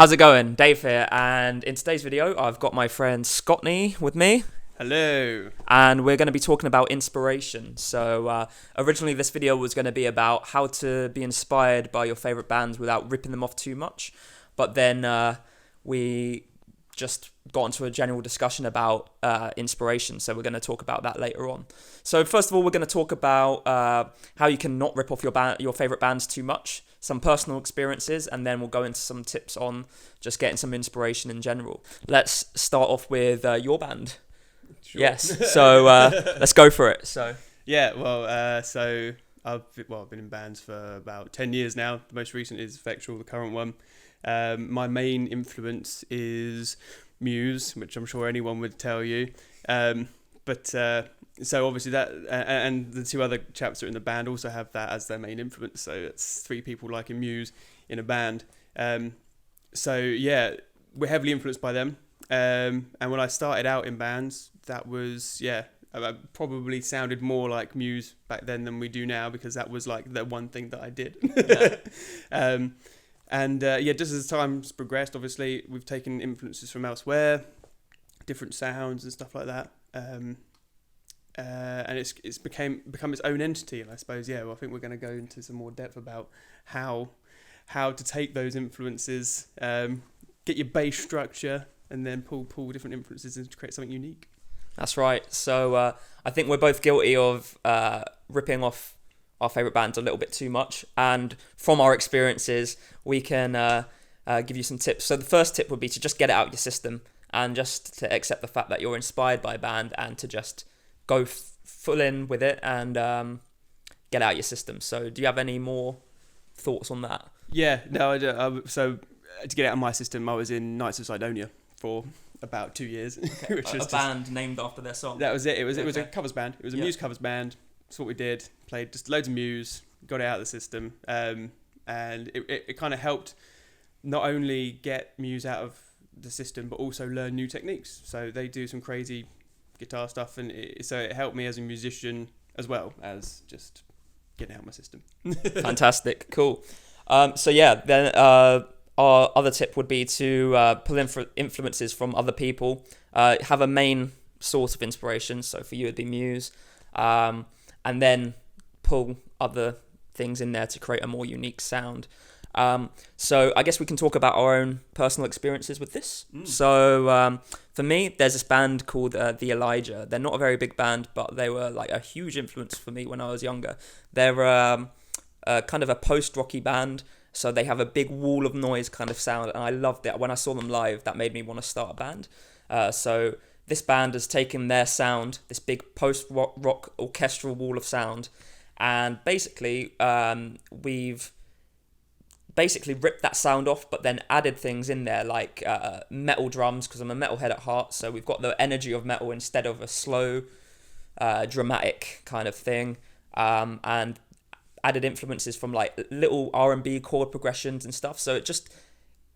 How's it going? Dave here, and in today's video I've got my friend Scottney with me. Hello. And we're going to be talking about inspiration. So originally this video was going to be about how to be inspired by your favourite bands without ripping them off too much. But then we just got into a general discussion about inspiration. So we're going to talk about that later on. So first of all, we're going to talk about how you can not rip off your favourite bands too much, some personal experiences, and then we'll go into some tips on just getting some inspiration in general. Let's start off with your band. Sure. Yes. So let's go for it. So I've been in bands for about 10 years now. The most recent is Effectual, the current one. My main influence is Muse, which I'm sure anyone would tell you. So obviously that and the two other chaps that are in the band also have that as their main influence. So it's three people liking Muse in a band. So yeah, we're heavily influenced by them. And when I started out in bands, that was, I probably sounded more like Muse back then than we do now, because that was like the one thing that I did. Yeah. Just as time's progressed, obviously we've taken influences from elsewhere, different sounds and stuff like that. And it's become its own entity. And I suppose, I think we're going to go into some more depth about how to take those influences, get your bass structure, and then pull different influences and create something unique. that's right. So I think we're both guilty of ripping off our favourite bands a little bit too much. And from our experiences, we can give you some tips. So the first tip would be to just get it out of your system and just to accept the fact that you're inspired by a band and to just go full in with it and get it out of your system. So do you have any more thoughts on that? Yeah, no, I do. So to get it out of my system, I was in Knights of Sidonia for about 2 years. Okay. Which was a band named after their song. That was it. It was a covers band. It was a Muse covers band. That's what we did. Played just loads of Muse, got it out of the system, and it kind of helped not only get Muse out of the system, but also learn new techniques. So they do some crazy guitar stuff, and so it helped me as a musician as well as just getting it out of my system. Fantastic, cool. Then our other tip would be to pull influences from other people. Have a main source of inspiration. So for you, it'd be Muse, and then pull other things in there to create a more unique sound. So I guess we can talk about our own personal experiences with this. So for me, there's this band called The Elijah. They're not a very big band, but they were like a huge influence for me when I was younger. They're kind of a post-rocky band. So they have a big wall of noise kind of sound, and I loved it. When I saw them live, that made me want to start a band. So this band has taken their sound, this big post-rock orchestral wall of sound, and basically we've ripped that sound off, but then added things in there like metal drums, because I'm a metalhead at heart. So we've got the energy of metal instead of a slow, dramatic kind of thing, and added influences from like little R&B chord progressions and stuff. So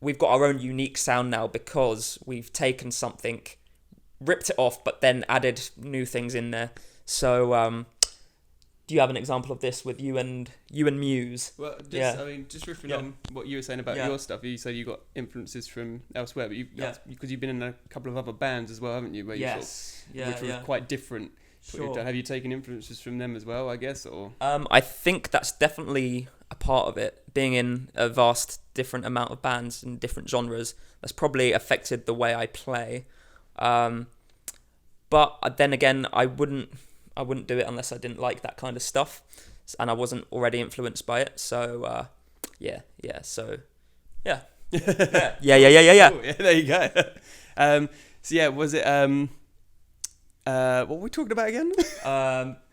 we've got our own unique sound now because we've taken something, ripped it off, but then added new things in there. So do you have an example of this with you and Muse? Well, just riffing on what you were saying about your stuff. You said you got influences from elsewhere, but because you've been in a couple of other bands as well, haven't you? Where which were quite different. Sure. Have you taken influences from them as well, I guess? Or I think that's definitely a part of it. Being in a vast different amount of bands in different genres, that's probably affected the way I play. But then again, I wouldn't do it unless I didn't like that kind of stuff, and I wasn't already influenced by it. So yeah. So yeah. Cool. There you go. Was it what were we talking about again?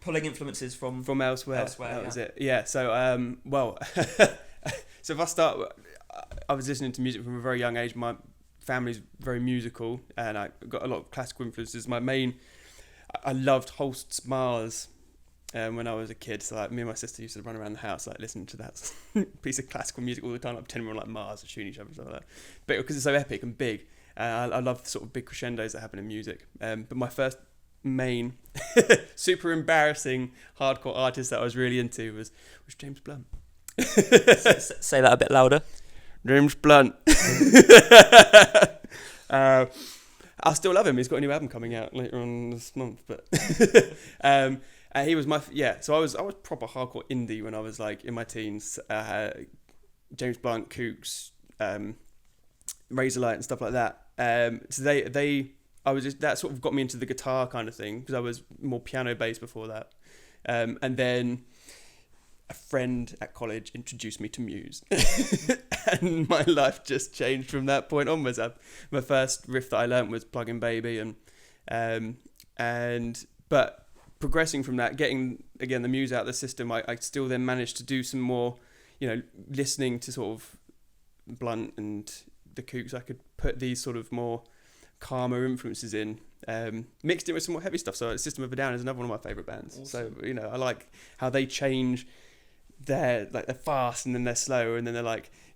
Pulling influences from elsewhere. That was it. Yeah. So so if I start, I was listening to music from a very young age. My family's very musical, and I got a lot of classical influences. I loved Holst's Mars when I was a kid. So like me and my sister used to run around the house like listening to that piece of classical music all the time, like pretending we were like Mars and shooting each other and stuff like that. But because it's so epic and big, I love the sort of big crescendos that happen in music. But my first main super embarrassing hardcore artist that I was really into was James Blunt. Say that a bit louder. James Blunt. I still love him. He's got a new album coming out later on this month, but he was So I was proper hardcore indie when I was like in my teens. James Blunt, Kooks, Razorlight, and stuff like that. So that sort of got me into the guitar kind of thing because I was more piano based before that. And then a friend at college introduced me to Muse, and my life just changed from that point onwards. My first riff that I learnt was Plug-in Baby, but progressing from that, getting again the Muse out of the system, I still then managed to do some more, listening to sort of Blunt and the Kooks. I could put these sort of more calmer influences in, mixed it with some more heavy stuff. So System of a Down is another one of my favourite bands. Awesome. So I like how they change. They're fast and then they're slow and then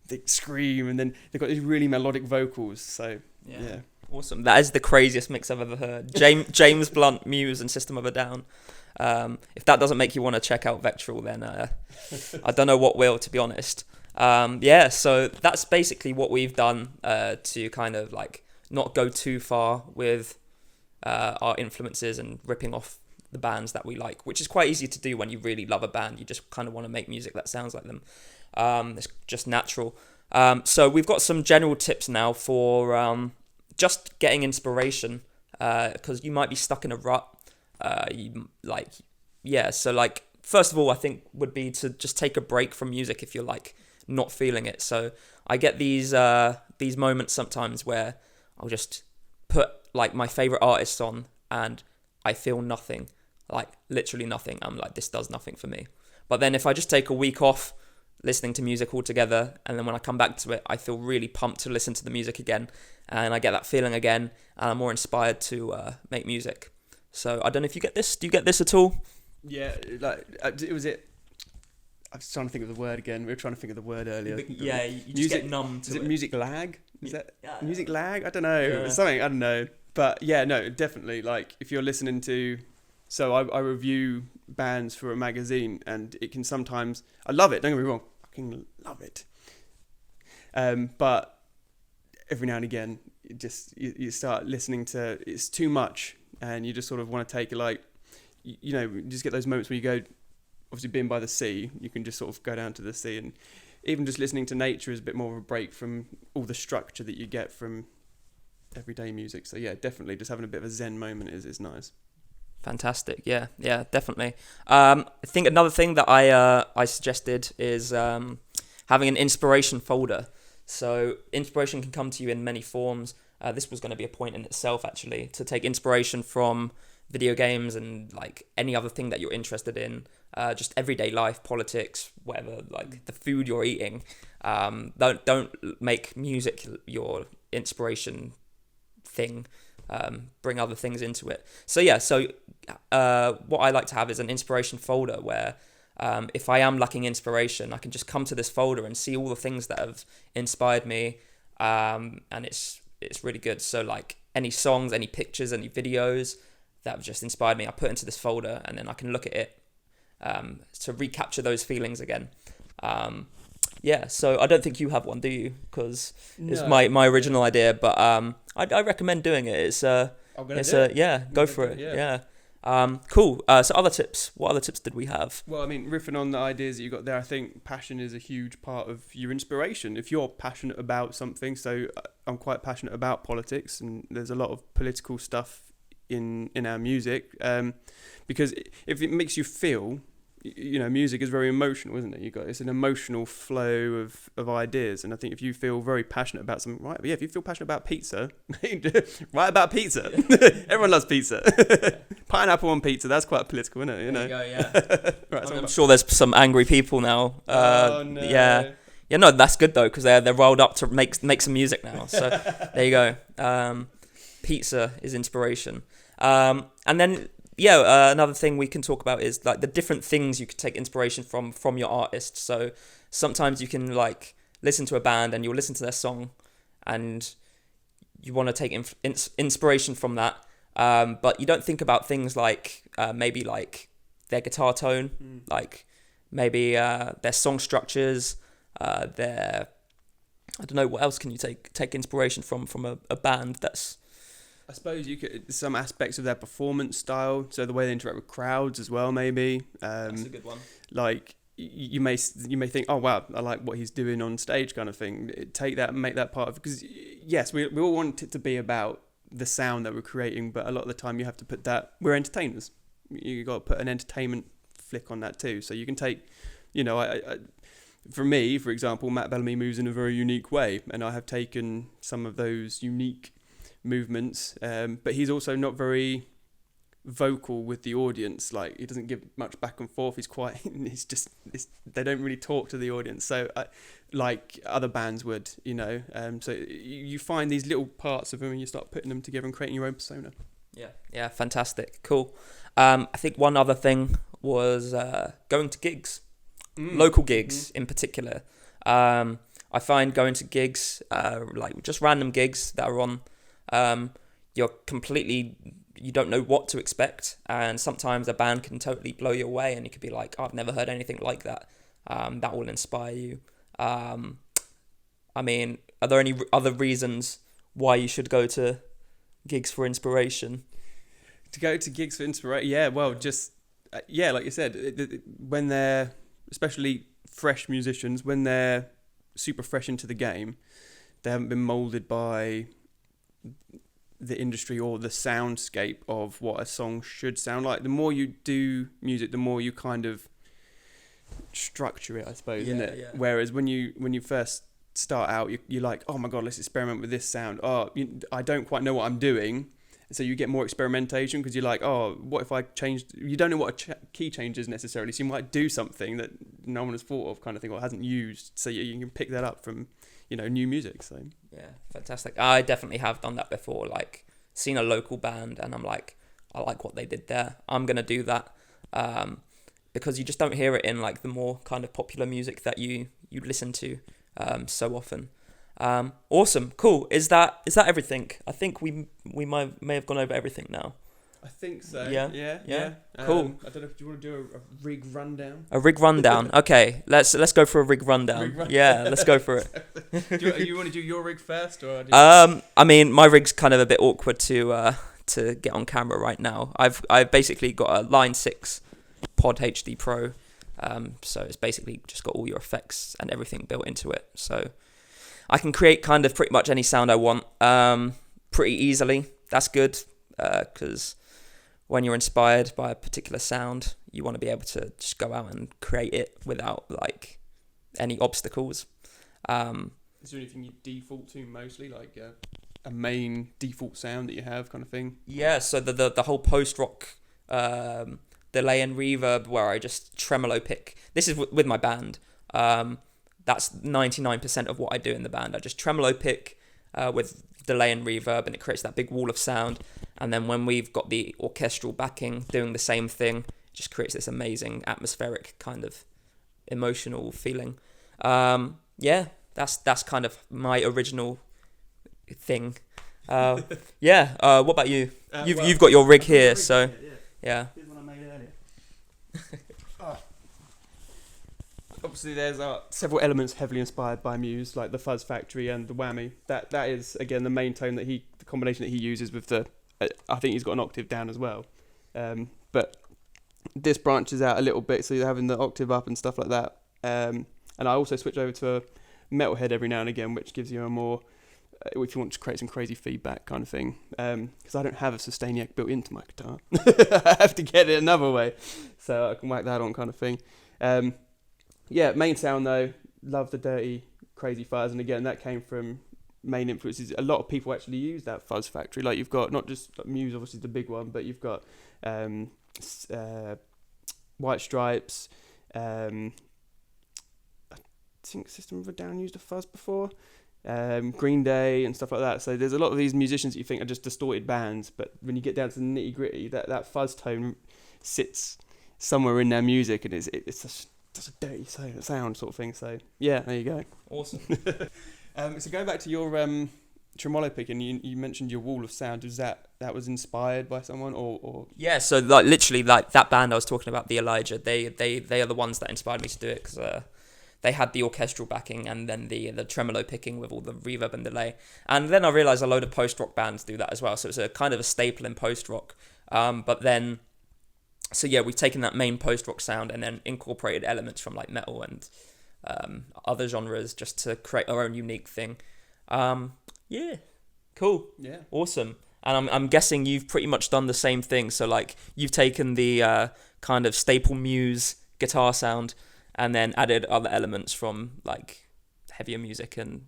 they scream and then they've got these really melodic vocals. So yeah. Awesome. That is the craziest mix I've ever heard. James Blunt, Muse, and System of a Down. If that doesn't make you want to check out Vectral, then I don't know what will, to be honest. So that's basically what we've done to kind of not go too far with our influences and ripping off the bands that we like, which is quite easy to do when you really love a band. You just kind of want to make music that sounds like them. It's just natural. So we've got some general tips now for just getting inspiration, because you might be stuck in a rut. First of all, I think would be to just take a break from music if you're not feeling it. So I get these moments sometimes where I'll just put my favorite artists on and I feel nothing, literally nothing. I'm this does nothing for me. But then if I just take a week off listening to music altogether, and then when I come back to it, I feel really pumped to listen to the music again, and I get that feeling again, and I'm more inspired to make music. So I don't know if you get this. Do you get this at all? Yeah, I was trying to think of the word again. We were trying to think of the word earlier. Yeah, you just get numb to it. Is it music lag? Is that music lag? I don't know. Yeah. Something, I don't know. But yeah, no, definitely. If you're listening to... So I review bands for a magazine, and it can sometimes... I love it, don't get me wrong. I fucking love it. But every now and again, you start listening to... It's too much, and you just sort of want to take it you just get those moments where you go... Obviously, being by the sea, you can just sort of go down to the sea, and even just listening to nature is a bit more of a break from all the structure that you get from everyday music. So yeah, definitely just having a bit of a zen moment is nice. Fantastic. Yeah, definitely. I think another thing that I suggested is having an inspiration folder. So inspiration can come to you in many forms. This was going to be a point in itself, actually, to take inspiration from video games and any other thing that you're interested in, just everyday life, politics, whatever, the food you're eating. Don't make music your inspiration thing. Bring other things into it. So what I like to have is an inspiration folder where if I am lacking inspiration, I can just come to this folder and see all the things that have inspired me, and it's really good. So any songs, any pictures, any videos that have just inspired me, I put into this folder, and then I can look at it to recapture those feelings again. So I don't think you have one, do you? Because it's my original idea, but I recommend doing it. Go for it. Yeah. Cool. So other tips. What other tips did we have? Well, I mean, riffing on the ideas that you got there, I think passion is a huge part of your inspiration. If you're passionate about something, so I'm quite passionate about politics, and there's a lot of political stuff in our music, because if it makes you feel, music is very emotional, isn't it? It's an emotional flow of ideas, and I think if you feel very passionate about something, right? But yeah, if you feel passionate about pizza, write about pizza. Everyone loves pizza. Pineapple on pizza, that's quite political, isn't it? There you go, yeah. Right, I'm sure there's some angry people now. Oh no. Yeah, no, that's good though, because they're rolled up to make some music now. So there you go. Pizza is inspiration. And then another thing we can talk about is the different things you could take inspiration from your artist. So sometimes you can listen to a band and you'll listen to their song and you want to take inspiration from that, but you don't think about things maybe their guitar tone, maybe their song structures, their I don't know, what else can you take inspiration from a band that's... I suppose you could some aspects of their performance style, so the way they interact with crowds as well, maybe. That's a good one. Like you may think, oh wow, I like what he's doing on stage, kind of thing. Take that and make that part of, because yes, we all want it to be about the sound that we're creating, but a lot of the time you have to put that, we're entertainers. You got to put an entertainment flick on that too. So you can take, for me, for example, Matt Bellamy moves in a very unique way, and I have taken some of those unique movements, but he's also not very vocal with the audience. Like, he doesn't give much back and forth. He's quite they don't really talk to the audience, so like other bands would, so you find these little parts of him and you start putting them together and creating your own persona. Yeah, fantastic, cool. I think one other thing was going to gigs, local gigs in particular. I find going to gigs, like just random gigs that are on, you don't know what to expect, and sometimes a band can totally blow you away and you could be like, I've never heard anything like that. That will inspire you. I mean, are there any other reasons why you should go to gigs for inspiration? To go to gigs for inspiration, yeah, well, just like you said, when they're, especially fresh musicians, when they're super fresh into the game, they haven't been molded by the industry or the soundscape of what a song should sound like. The more you do music, the more you kind of structure it, I suppose, isn't it? Yeah. Whereas when you first start out, you're like, oh my god, let's experiment with this sound. I don't quite know what I'm doing. So you get more experimentation because you're like, oh, what if I changed? You don't know what a key change is necessarily, so you might do something that no one has thought of, kind of thing, or hasn't used. So you can pick that up from, new music. So yeah, fantastic. I definitely have done that before. Like, seen a local band and I'm like, I like what they did there. I'm gonna do that, because you just don't hear it in like the more kind of popular music that you listen to so often. Awesome, cool. Is that everything? I think we may have gone over everything now. I think so. Yeah. Cool. I don't know if you want to do a rig rundown. A rig rundown. Okay, let's go for a rig rundown. Yeah, let's go for it. Do you want to do your rig first, or? I mean, my rig's kind of a bit awkward to get on camera right now. I've basically got a Line 6 Pod HD Pro, so it's basically just got all your effects and everything built into it. So I can create kind of pretty much any sound I want pretty easily. That's good, because when you're inspired by a particular sound, you want to be able to just go out and create it without like any obstacles. Is there anything you default to mostly, like a main default sound that you have, kind of thing? Yeah, so the whole post-rock delay and reverb where I just tremolo pick. This is with my band. That's 99% of what I do in the band. I just tremolo pick with delay and reverb, and it creates that big wall of sound. And then when we've got the orchestral backing doing the same thing, it just creates this amazing atmospheric kind of emotional feeling. That's kind of my original thing. What about you? You've got your rig here, so yeah. Here's one I made earlier. Obviously, there's several elements heavily inspired by Muse, like the fuzz factory and the whammy. That is, again, the main tone the combination that he uses with the. I think he's got an octave down as well, but this branches out a little bit, so you're having the octave up and stuff like that. And I also switch over to a metalhead every now and again, which gives you a more, if you want to create some crazy feedback kind of thing. Because I don't have a Scottney built into my guitar, I have to get it another way, so I can whack that on, kind of thing. Main sound though, love the dirty, crazy fuzz, and again that came from main influences. A lot of people actually use that fuzz factory. Like, you've got not just Muse, obviously the big one, but you've got White Stripes. I think System of a Down used a fuzz before. Green Day and stuff like that. So there's a lot of these musicians that you think are just distorted bands, but when you get down to the nitty gritty, that fuzz tone sits somewhere in their music, and it's just a dirty sound sort of thing. So yeah, there you go. Awesome. So going back to your tremolo picking, you mentioned your wall of sound. Was that was inspired by someone or? Yeah, so like literally like that band I was talking about, the Elijah, they are the ones that inspired me to do it, because they had the orchestral backing and then the tremolo picking with all the reverb and delay. And then I realised a load of post-rock bands do that as well. So it's a kind of a staple in post-rock. But then, so yeah, we've taken that main post-rock sound and then incorporated elements from like metal and other genres just to create our own unique thing. Yeah, cool. Yeah. Awesome. And I'm guessing you've pretty much done the same thing. So like you've taken the kind of staple Muse guitar sound and then added other elements from like heavier music and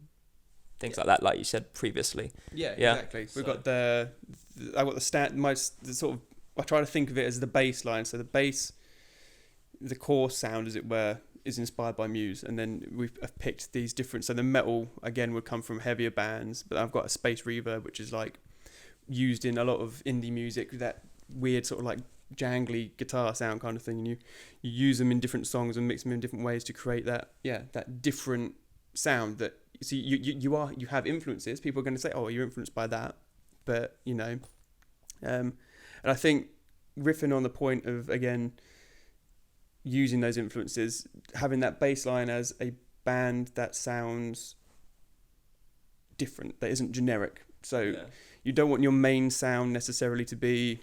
things like that, like you said previously. Yeah. Exactly. We've got I got the sort of, I try to think of it as the bass line. So the bass, the core sound, as it were, is inspired by Muse, and then I've picked these different. So the metal again would come from heavier bands, but I've got a space reverb, which is like used in a lot of indie music, that weird sort of like jangly guitar sound kind of thing, and you use them in different songs and mix them in different ways to create that different sound. That see you have influences. People are going to say, oh, you're influenced by that, but and I think riffing on the point of again using those influences, having that bass line as a band that sounds different, that isn't generic. So you don't want your main sound necessarily to be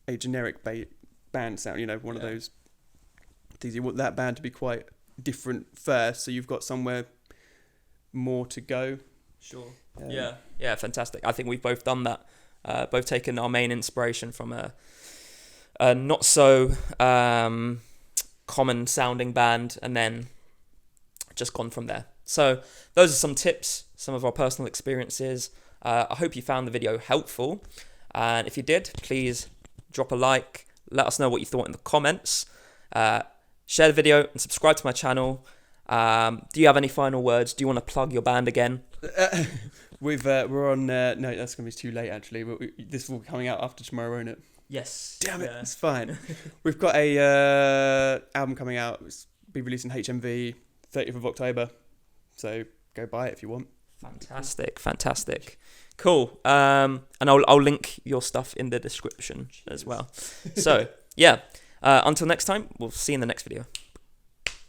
a generic band sound, one of those things. You want that band to be quite different first, so you've got somewhere more to go. Sure. Yeah, fantastic. I think we've both done that. Both taken our main inspiration from a not so common sounding band and then just gone from there. So those are some tips, some of our personal experiences. I hope you found the video helpful, and if you did, please drop a like, let us know what you thought in the comments, share the video and subscribe to my channel. Do you have any final words? Do you want to plug your band again? We're on no, that's gonna be too late actually, but this will be coming out after tomorrow, won't it? Yes. Damn it, it's fine. We've got a album coming out. It's be released in HMV 30th of October, so go buy it if you want. Fantastic. Cool. And I'll link your stuff in the description as well. So yeah, until next time, we'll see you in the next video.